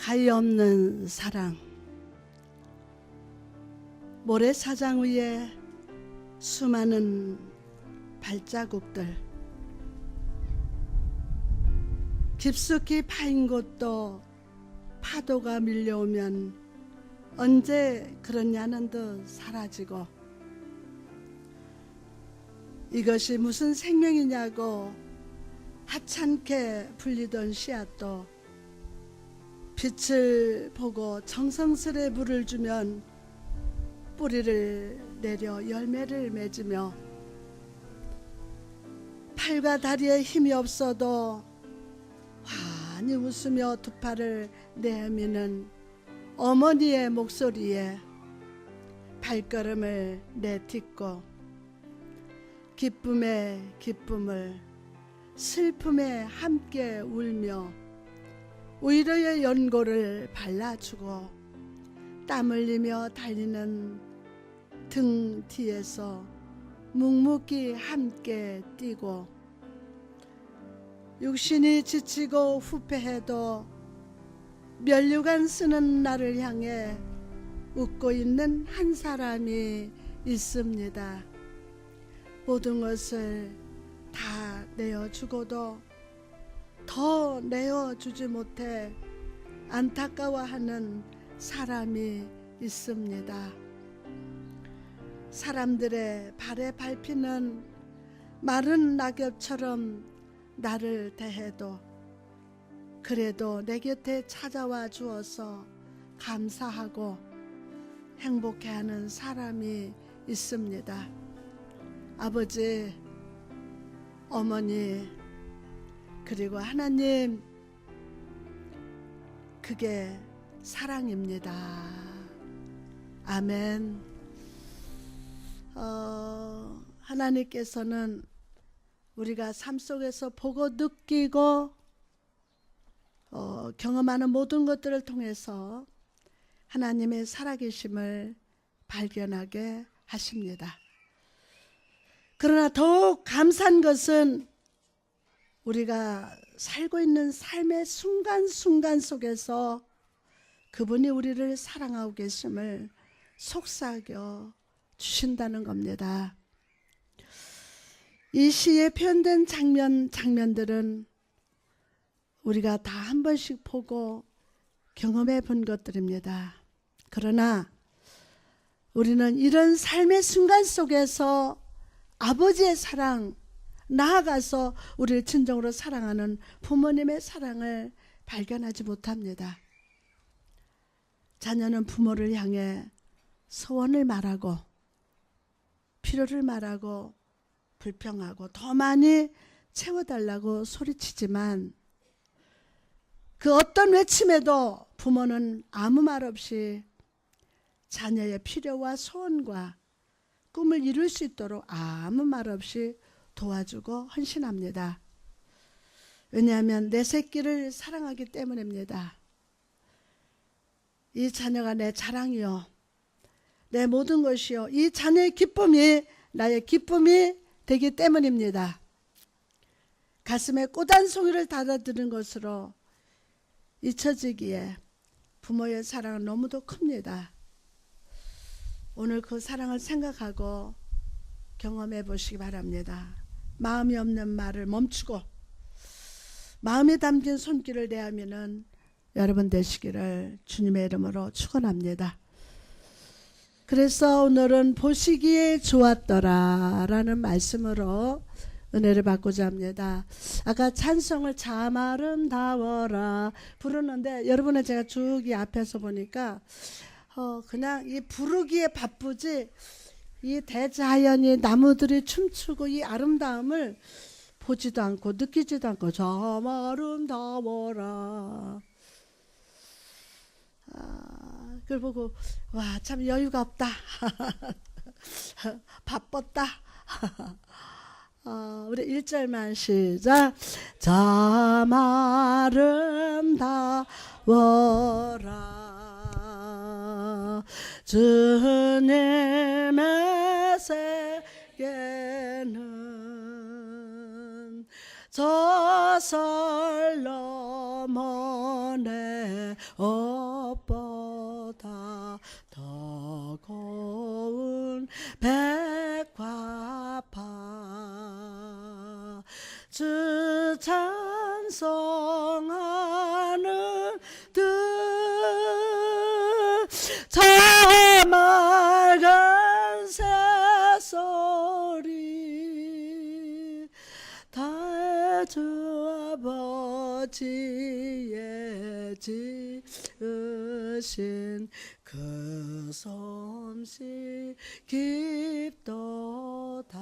가히 없는 사랑. 모래사장 위에 수많은 발자국들, 깊숙이 파인 곳도 파도가 밀려오면 언제 그러냐는 듯 사라지고, 이것이 무슨 생명이냐고 하찮게 불리던 씨앗도 빛을 보고 정성스레 물을 주면 뿌리를 내려 열매를 맺으며, 팔과 다리에 힘이 없어도 환히 웃으며 두 팔을 내미는 어머니의 목소리에 발걸음을 내딛고, 기쁨의 기쁨을 슬픔에 함께 울며 위로의 연고를 발라주고, 땀 흘리며 달리는 등 뒤에서 묵묵히 함께 뛰고, 육신이 지치고 후패해도 면류관 쓰는 나를 향해 웃고 있는 한 사람이 있습니다. 모든 것을 다 내어주고도 더 내어주지 못해 안타까워하는 사람이 있습니다. 사람들의 발에 밟히는 마른 낙엽처럼 나를 대해도 그래도 내 곁에 찾아와 주어서 감사하고 행복해하는 사람이 있습니다. 아버지, 어머니, 그리고 하나님, 그게 사랑입니다. 아멘. 하나님께서는 우리가 삶 속에서 보고 느끼고 경험하는 모든 것들을 통해서 하나님의 살아계심을 발견하게 하십니다. 그러나 더욱 감사한 것은 우리가 살고 있는 삶의 순간순간 속에서 그분이 우리를 사랑하고 계심을 속삭여 주신다는 겁니다. 이 시에 표현된 장면들은 우리가 다 한 번씩 보고 경험해 본 것들입니다. 그러나 우리는 이런 삶의 순간 속에서 아버지의 사랑, 나아가서 우리를 진정으로 사랑하는 부모님의 사랑을 발견하지 못합니다. 자녀는 부모를 향해 소원을 말하고 필요를 말하고 불평하고 더 많이 채워달라고 소리치지만, 그 어떤 외침에도 부모는 아무 말 없이 자녀의 필요와 소원과 꿈을 이룰 수 있도록 아무 말 없이 도와주고 헌신합니다. 왜냐하면 내 새끼를 사랑하기 때문입니다. 이 자녀가 내 자랑이요, 내 모든 것이요, 이 자녀의 기쁨이 나의 기쁨이 되기 때문입니다. 가슴에 꽃 한 송이를 달아드는 것으로 잊혀지기에 부모의 사랑은 너무도 큽니다. 오늘 그 사랑을 생각하고 경험해 보시기 바랍니다. 마음이 없는 말을 멈추고 마음에 담긴 손길을 대하면은 여러분 되시기를 주님의 이름으로 축원합니다. 그래서 오늘은 보시기에 좋았더라 라는 말씀으로 은혜를 받고자 합니다. 아까 찬송을 참 아름다워라 부르는데, 여러분은 제가 쭉 이 앞에서 보니까 그냥 이 부르기에 바쁘지, 이 대자연이 나무들이 춤추고 이 아름다움을 보지도 않고 느끼지도 않고 참 아름다워라. 그걸 보고 와, 참 여유가 없다. 바빴다. 우리 1절만 시작. 참 아름다워라 주님의 세계는 저 설 넘어 내 옷보다 더 고운 백화파 주 찬송하는 저 맑은 새소리 다 주 아버지의 지으신 그 솜씨 깊도다.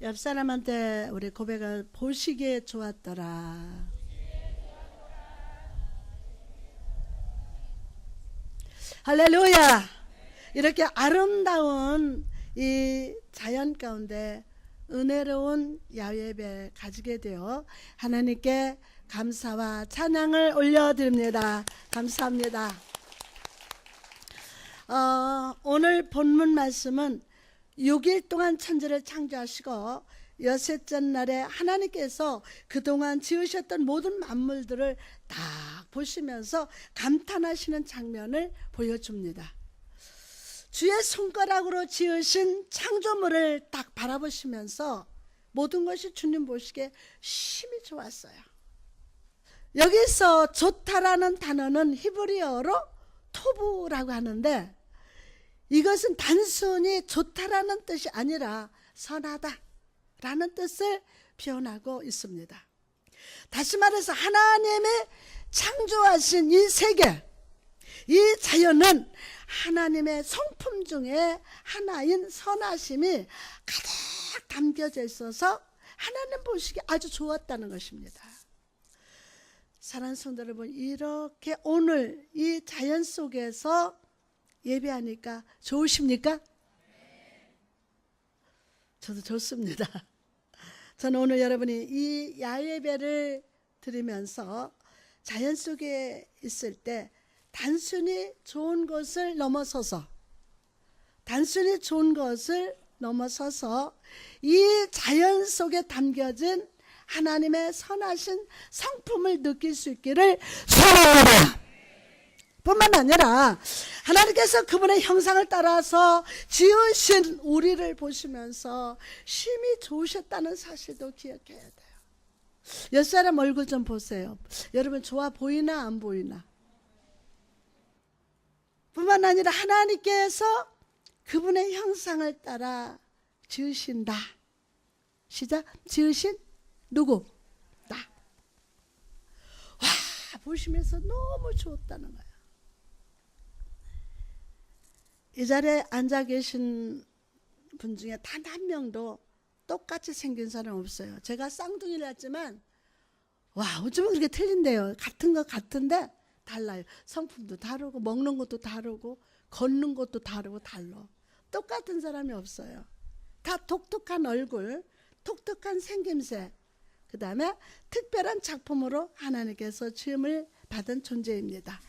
옆 사람한테 우리 고백을 보시기에 좋았더라. 할렐루야. 이렇게 아름다운 이 자연 가운데 은혜로운 야외예배 가지게 되어 하나님께 감사와 찬양을 올려드립니다. 감사합니다. 오늘 본문 말씀은 6일 동안 천지를 창조하시고 여섯째 날에 하나님께서 그동안 지으셨던 모든 만물들을 딱 보시면서 감탄하시는 장면을 보여줍니다. 주의 손가락으로 지으신 창조물을 딱 바라보시면서 모든 것이 주님 보시기에 심히 좋았어요. 여기서 좋다라는 단어는 히브리어로 토부라고 하는데 이것은 단순히 좋다라는 뜻이 아니라 선하다라는 뜻을 표현하고 있습니다. 다시 말해서 하나님이 창조하신 이 세계, 이 자연은 하나님의 성품 중에 하나인 선하심이 가득 담겨져 있어서 하나님 보시기에 아주 좋았다는 것입니다. 사랑하는 성도 여러분, 이렇게 오늘 이 자연 속에서 예배하니까 좋으십니까? 저도 좋습니다. 저는 오늘 여러분이 이 야외예배를 드리면서 자연 속에 있을 때 단순히 좋은 것을 넘어서서 이 자연 속에 담겨진 하나님의 선하신 성품을 느낄 수 있기를 소원합니다. 뿐만 아니라 하나님께서 그분의 형상을 따라서 지으신 우리를 보시면서 심히 좋으셨다는 사실도 기억해야 돼요. 옆 사람 얼굴 좀 보세요. 여러분 좋아 보이나 안 보이나? 뿐만 아니라 하나님께서 그분의 형상을 따라 지으신다. 시작. 지으신 누구? 나. 와, 보시면서 너무 좋았다는 거야. 이 자리에 앉아 계신 분 중에 단 한 명도 똑같이 생긴 사람 없어요. 제가 쌍둥이를 했지만 와, 어쩌면 그렇게 틀린데요. 같은 거 같은데 달라요. 성품도 다르고 먹는 것도 다르고 걷는 것도 다르고 달라. 똑같은 사람이 없어요. 다 독특한 얼굴, 독특한 생김새, 그 다음에 특별한 작품으로 하나님께서 지음을 받은 존재입니다.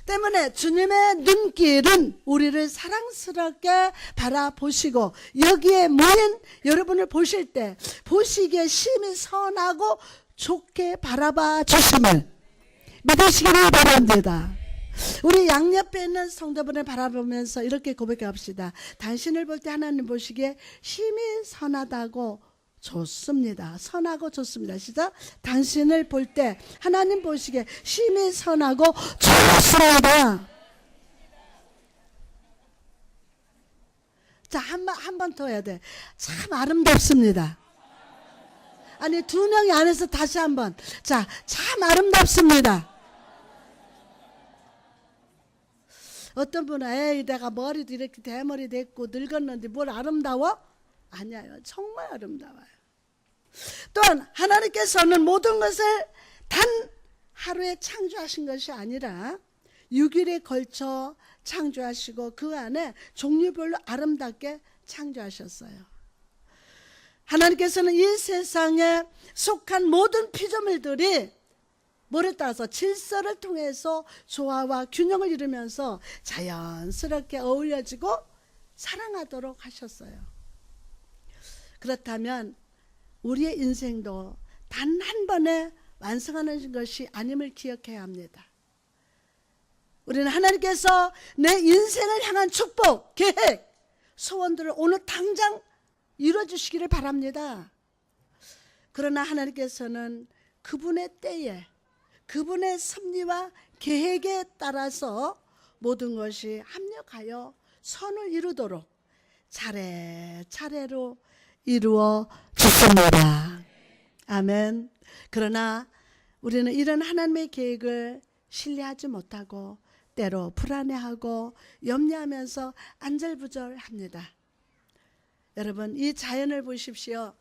때문에 주님의 눈길은 우리를 사랑스럽게 바라보시고 여기에 모인 여러분을 보실 때 보시기에 심히 선하고 좋게 바라봐 주심을 믿으시기를 바랍니다. 우리 양옆에 있는 성도분을 바라보면서 이렇게 고백합시다. 당신을 볼 때 하나님 보시기에 심히 선하다고 좋습니다. 선하고 좋습니다. 시작. 당신을 볼 때 하나님 보시기에 심히 선하고 좋습니다. 자, 한 번 더 해야 돼. 참 아름답습니다. 아니, 두 명이 안에서 다시 한번. 자, 참 아름답습니다. 어떤 분은 에이, 내가 머리도 이렇게 대머리 됐고 늙었는데 뭘 아름다워? 아니에요. 정말 아름다워요. 또한 하나님께서는 모든 것을 단 하루에 창조하신 것이 아니라 6일에 걸쳐 창조하시고 그 안에 종류별로 아름답게 창조하셨어요. 하나님께서는 이 세상에 속한 모든 피조물들이 뭐를 따라서 질서를 통해서 조화와 균형을 이루면서 자연스럽게 어울려지고 사랑하도록 하셨어요. 그렇다면 우리의 인생도 단 한 번의 완성하는 것이 아님을 기억해야 합니다. 우리는 하나님께서 내 인생을 향한 축복, 계획, 소원들을 오늘 당장 이루어주시기를 바랍니다. 그러나 하나님께서는 그분의 때에 그분의 섭리와 계획에 따라서 모든 것이 합력하여 선을 이루도록 차례차례로 이루어 주십니다. 아멘. 그러나 우리는 이런 하나님의 계획을 신뢰하지 못하고 때로 불안해하고 염려하면서 안절부절합니다. 여러분, 이 자연을 보십시오.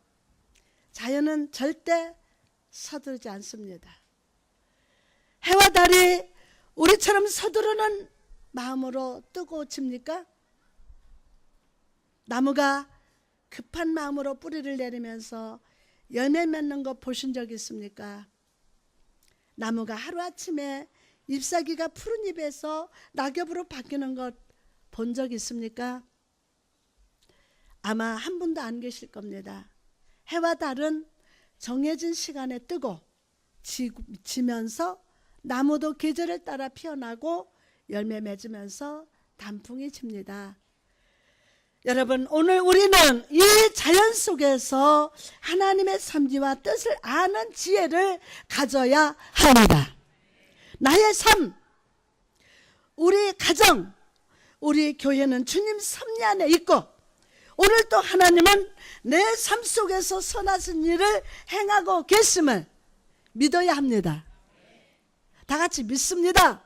자연은 절대 서두르지 않습니다. 해와 달이 우리처럼 서두르는 마음으로 뜨거워집니까? 나무가 급한 마음으로 뿌리를 내리면서 열매 맺는 거 보신 적 있습니까? 나무가 하루아침에 잎사귀가 푸른 잎에서 낙엽으로 바뀌는 것 본 적 있습니까? 아마 한 분도 안 계실 겁니다. 해와 달은 정해진 시간에 뜨고 지면서 나무도 계절을 따라 피어나고 열매 맺으면서 단풍이 집니다. 여러분, 오늘 우리는 이 자연 속에서 하나님의 섭리와 뜻을 아는 지혜를 가져야 합니다. 나의 삶, 우리 가정, 우리 교회는 주님 섭리 안에 있고 오늘 또 하나님은 내 삶 속에서 선하신 일을 행하고 계심을 믿어야 합니다. 다 같이 믿습니다.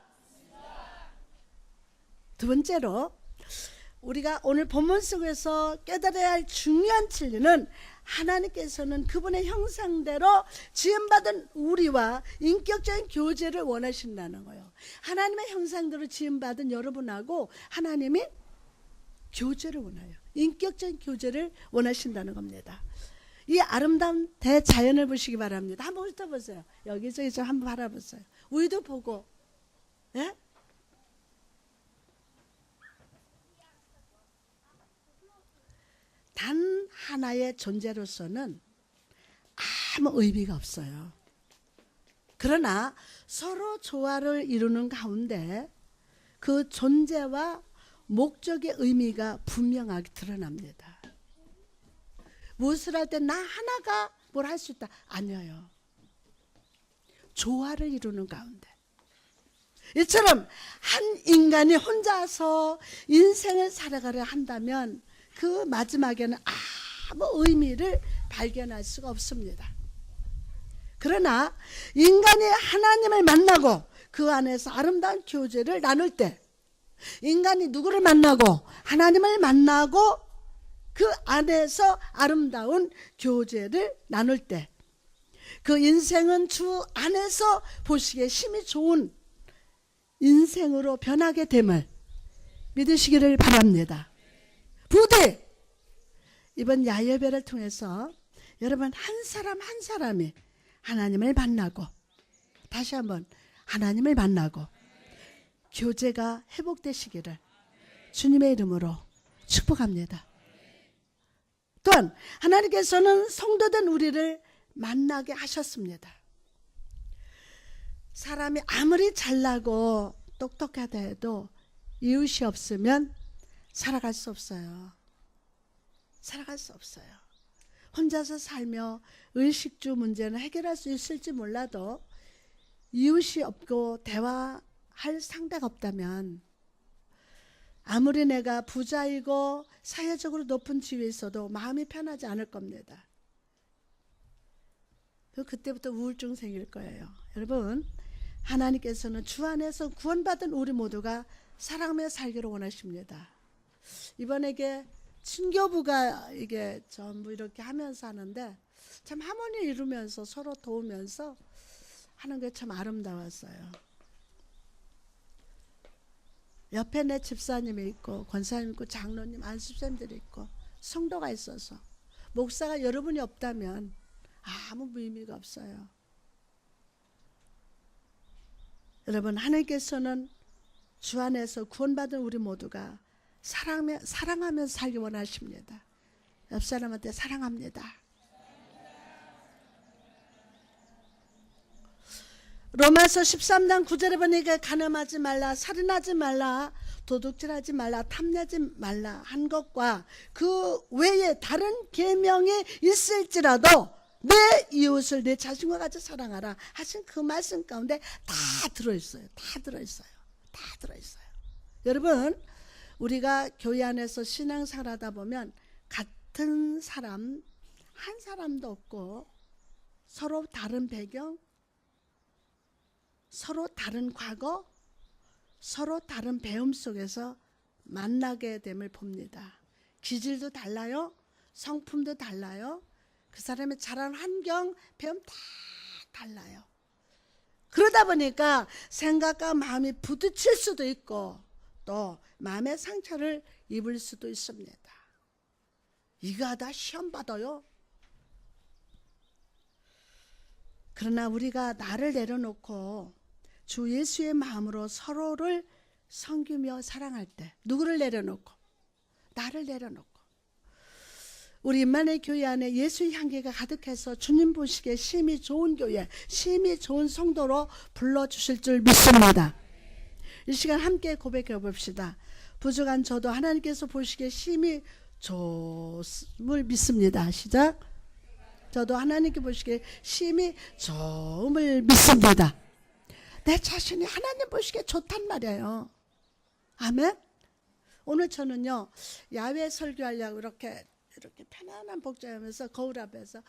두 번째로 우리가 오늘 본문 속에서 깨달아야 할 중요한 진리는 하나님께서는 그분의 형상대로 지음받은 우리와 인격적인 교제를 원하신다는 거예요. 하나님의 형상대로 지음받은 여러분하고 하나님이 교제를 원해요. 인격적인 교제를 원하신다는 겁니다. 이 아름다운 대자연을 보시기 바랍니다. 한번 훑어보세요. 여기저기 좀 한번 바라보세요. 우리도 보고, 예? 단 하나의 존재로서는 아무 의미가 없어요. 그러나 서로 조화를 이루는 가운데 그 존재와 목적의 의미가 분명하게 드러납니다. 무엇을 할 때 나 하나가 뭘 할 수 있다? 아니에요. 조화를 이루는 가운데. 이처럼 한 인간이 혼자서 인생을 살아가려 한다면 그 마지막에는 아무 의미를 발견할 수가 없습니다. 그러나 인간이 하나님을 만나고 그 안에서 아름다운 교제를 나눌 때, 인간이 누구를 만나고 하나님을 만나고 그 안에서 아름다운 교제를 나눌 때 그 인생은 주 안에서 보시기에 힘이 좋은 인생으로 변하게 됨을 믿으시기를 바랍니다. 부디 이번 야외배를 통해서 여러분 한 사람 한 사람이 하나님을 만나고 다시 한번 하나님을 만나고 교제가 회복되시기를 주님의 이름으로 축복합니다. 또한 하나님께서는 성도된 우리를 만나게 하셨습니다. 사람이 아무리 잘나고 똑똑하다 해도 이웃이 없으면 살아갈 수 없어요. 살아갈 수 없어요. 혼자서 살며 의식주 문제는 해결할 수 있을지 몰라도 이웃이 없고 대화할 상대가 없다면 아무리 내가 부자이고 사회적으로 높은 지위에 있어도 마음이 편하지 않을 겁니다. 그때부터 우울증 생길 거예요. 여러분, 하나님께서는 주 안에서 구원받은 우리 모두가 사랑하며 살기를 원하십니다. 이번에 친교부가 이게 전부 이렇게 하면서 하는데 참 하모니 이루면서 서로 도우면서 하는 게 참 아름다웠어요. 옆에 내 집사님이 있고 권사님 있고 장로님 안수쌤들이 있고 성도가 있어서 목사가 여러분이 없다면 아무 의미가 없어요. 여러분, 하나님께서는 주 안에서 구원받은 우리 모두가 사랑하면서 살기 원하십니다. 옆 사람한테 사랑합니다. 로마서 13장 9절에 보니까 간음하지 말라, 살인하지 말라, 도둑질하지 말라, 탐내지 말라 한 것과 그 외에 다른 계명이 있을지라도 내 이웃을 내 자신과 같이 사랑하라 하신 그 말씀 가운데 다 들어있어요. 다 들어있어요. 다 들어있어요. 여러분, 우리가 교회 안에서 신앙생활 하다 보면 같은 사람 한 사람도 없고 서로 다른 배경, 서로 다른 과거, 서로 다른 배움 속에서 만나게 됨을 봅니다. 기질도 달라요. 성품도 달라요. 그 사람의 자란 환경, 배움 다 달라요. 그러다 보니까 생각과 마음이 부딪힐 수도 있고 또 마음의 상처를 입을 수도 있습니다. 이거 하다 시험 받아요. 그러나 우리가 나를 내려놓고 주 예수의 마음으로 서로를 섬기며 사랑할 때, 누구를 내려놓고? 나를 내려놓고 우리 임마누엘 교회 안에 예수의 향기가 가득해서 주님 보시기에 심히 좋은 교회, 심히 좋은 성도로 불러주실 줄 믿습니다. 이 시간 함께 고백해 봅시다. 부족한 저도 하나님께서 보시기에 심히 좋음을 믿습니다. 시작. 저도 하나님께 보시기에 심히 좋음을 믿습니다. 내 자신이 하나님 보시기에 좋단 말이에요. 아멘. 오늘 저는요 야외 설교하려고 이렇게 편안한 복장하면서 거울 앞에서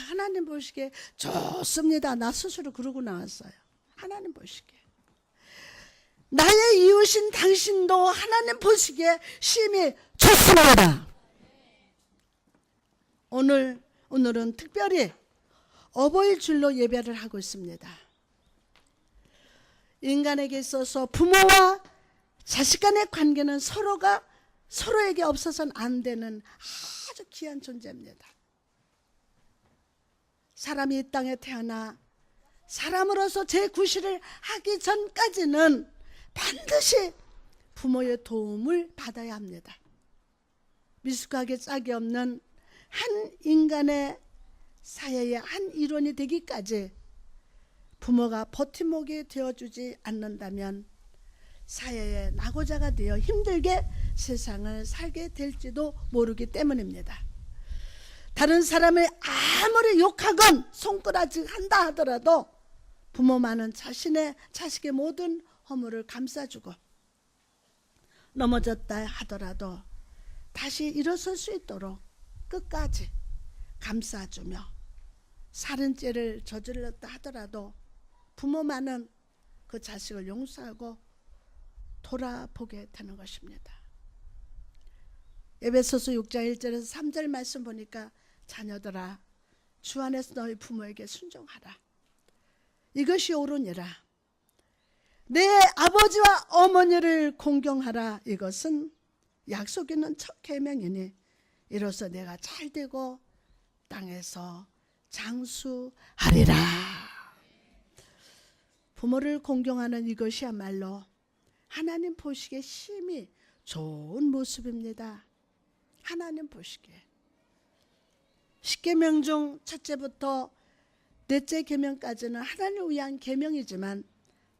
하나님 보시기에 좋습니다. 나 스스로 그러고 나왔어요. 하나님 보시기에 나의 이웃인 당신도 하나님 보시기에 심히 좋습니다. 오늘은 특별히 어버이 줄로 예배를 하고 있습니다. 인간에게 있어서 부모와 자식 간의 관계는 서로에게 없어서는 안 되는 아주 귀한 존재입니다. 사람이 이 땅에 태어나 사람으로서 제9시를 하기 전까지는 반드시 부모의 도움을 받아야 합니다. 미숙하게 짝이 없는 한 인간의 사회의 한 일원이 되기까지 부모가 버팀목이 되어주지 않는다면 사회의 낙오자가 되어 힘들게 세상을 살게 될지도 모르기 때문입니다. 다른 사람을 아무리 욕하건 손가락질한다 하더라도 부모만은 자식의 모든 허물을 감싸주고 넘어졌다 하더라도 다시 일어설 수 있도록 끝까지 감싸주며 살인죄를 저질렀다 하더라도 부모만은 그 자식을 용서하고 돌아보게 되는 것입니다. 에베소서 6장 1절에서 3절 말씀 보니까 자녀들아 주 안에서 너희 부모에게 순종하라. 이것이 옳으니라. 내 아버지와 어머니를 공경하라. 이것은 약속 있는 첫 계명이니 이로써 내가 잘되고 땅에서 장수하리라. 부모를 공경하는 이것이야말로 하나님 보시기에 심히 좋은 모습입니다. 하나님 보시기에. 10계명 중 첫째부터 넷째 계명까지는 하나님을 위한 계명이지만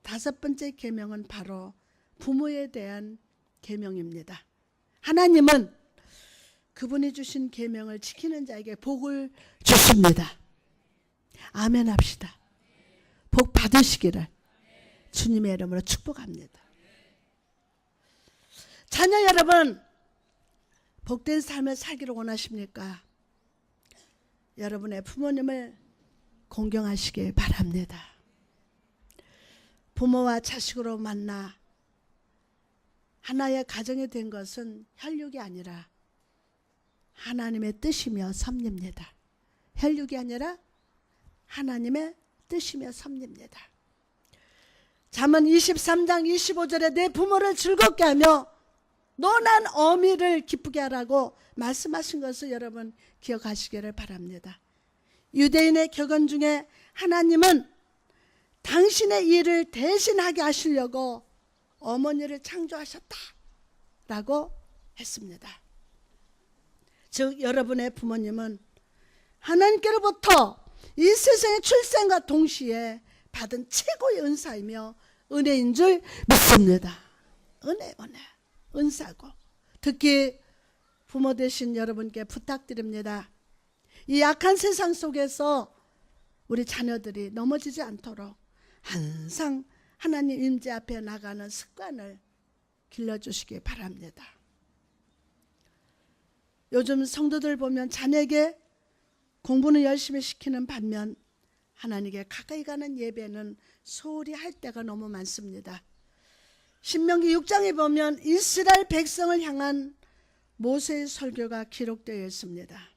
5번째 계명은 바로 부모에 대한 계명입니다. 하나님은 그분이 주신 계명을 지키는 자에게 복을 주십니다. 아멘 합시다. 복 받으시기를 주님의 이름으로 축복합니다. 자녀 여러분, 복된 삶을 살기를 원하십니까? 여러분의 부모님을 공경하시길 바랍니다. 부모와 자식으로 만나 하나의 가정이 된 것은 혈육이 아니라 하나님의 뜻이며 섭리입니다. 혈육이 아니라 하나님의 뜻이며 섭리입니다. 잠언 23장 25절에 내 부모를 즐겁게 하며 노난 어미를 기쁘게 하라고 말씀하신 것을 여러분 기억하시기를 바랍니다. 유대인의 격언 중에 하나님은 당신의 일을 대신하게 하시려고 어머니를 창조하셨다라고 했습니다. 즉 여러분의 부모님은 하나님께로부터 이 세상의 출생과 동시에 받은 최고의 은사이며 은혜인 줄 믿습니다. 은혜, 은사고. 특히 부모 되신 여러분께 부탁드립니다. 이 악한 세상 속에서 우리 자녀들이 넘어지지 않도록 항상 하나님 임재 앞에 나가는 습관을 길러주시기 바랍니다. 요즘 성도들 보면 자녀에게 공부는 열심히 시키는 반면 하나님께 가까이 가는 예배는 소홀히 할 때가 너무 많습니다. 신명기 6장에 보면 이스라엘 백성을 향한 모세의 설교가 기록되어 있습니다.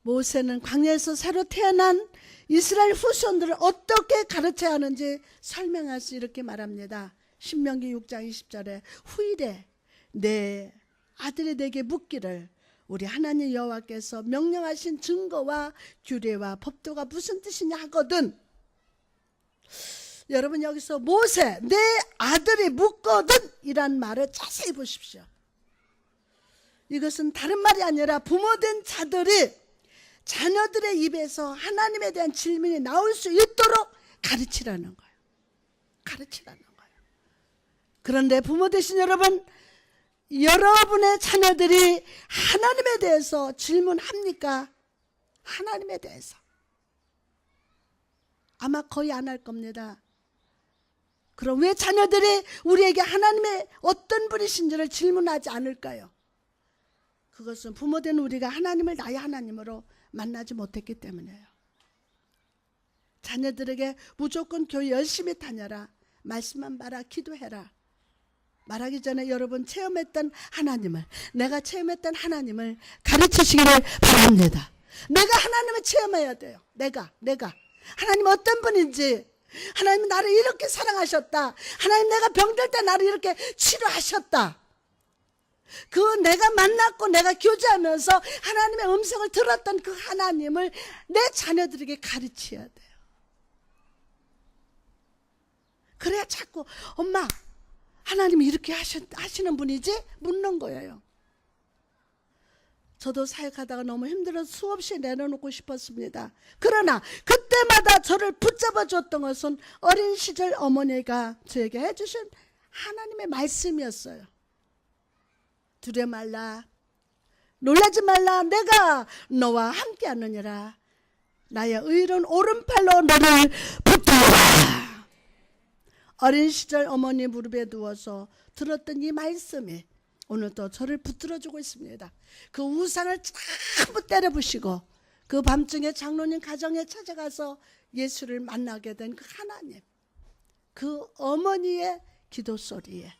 모세는 광야에서 새로 태어난 이스라엘 후손들을 어떻게 가르쳐야 하는지 설명해서 이렇게 말합니다. 신명기 6장 20절에 후일에 내 아들이 내게 묻기를 우리 하나님 여호와께서 명령하신 증거와 규례와 법도가 무슨 뜻이냐 하거든. 여러분 여기서 모세 내 아들이 묻거든 이란 말을 자세히 보십시오. 이것은 다른 말이 아니라 부모된 자들이 자녀들의 입에서 하나님에 대한 질문이 나올 수 있도록 가르치라는 거예요. 가르치라는 거예요. 그런데 부모 되신 여러분, 여러분의 자녀들이 하나님에 대해서 질문합니까? 하나님에 대해서 아마 거의 안 할 겁니다. 그럼 왜 자녀들이 우리에게 하나님의 어떤 분이신지를 질문하지 않을까요? 그것은 부모된 우리가 하나님을 나의 하나님으로 만나지 못했기 때문이에요. 자녀들에게 무조건 교회 열심히 다녀라, 말씀만 봐라, 기도해라 말하기 전에 여러분 체험했던 하나님을, 내가 체험했던 하나님을 가르치시기를 바랍니다. 내가 하나님을 체험해야 돼요. 내가 하나님 어떤 분인지, 하나님 나를 이렇게 사랑하셨다, 하나님 내가 병들 때 나를 이렇게 치료하셨다, 그 내가 만났고 내가 교제하면서 하나님의 음성을 들었던 그 하나님을 내 자녀들에게 가르쳐야 돼요. 그래야 자꾸 엄마 하나님이 이렇게 하시는 분이지? 묻는 거예요. 저도 사역하다가 너무 힘들어서 수없이 내려놓고 싶었습니다. 그러나 그때마다 저를 붙잡아 줬던 것은 어린 시절 어머니가 저에게 해주신 하나님의 말씀이었어요. 두려워 말라, 놀라지 말라, 내가 너와 함께 하느니라, 나의 의로운 오른팔로 너를 붙들어라. 어린 시절 어머니 무릎에 누워서 들었던 이 말씀이 오늘도 저를 붙들어주고 있습니다. 그 우산을 전부 때려부시고 그 밤중에 장로님 가정에 찾아가서 예수를 만나게 된 그 하나님, 그 어머니의 기도 소리에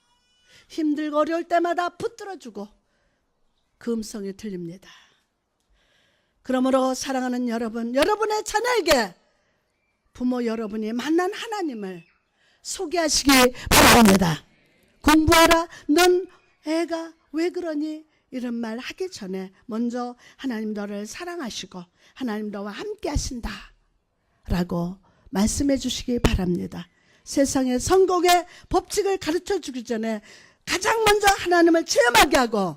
힘들고 어려울 때마다 붙들어주고 그 음성이 들립니다. 그러므로 사랑하는 여러분, 여러분의 자녀에게 부모 여러분이 만난 하나님을 소개하시기 바랍니다. 공부하라, 넌 애가 왜 그러니? 이런 말 하기 전에 먼저 하나님 너를 사랑하시고 하나님 너와 함께 하신다 라고 말씀해 주시기 바랍니다. 세상의 성공의 법칙을 가르쳐 주기 전에 가장 먼저 하나님을 체험하게 하고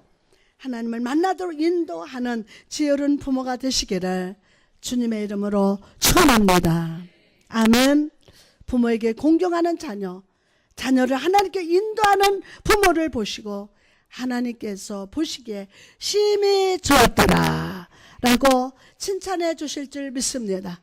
하나님을 만나도록 인도하는 지혜로운 부모가 되시기를 주님의 이름으로 축원합니다. 아멘. 부모에게 공경하는 자녀, 자녀를 하나님께 인도하는 부모를 보시고 하나님께서 보시기에 심히 좋았더라 라고 칭찬해 주실 줄 믿습니다.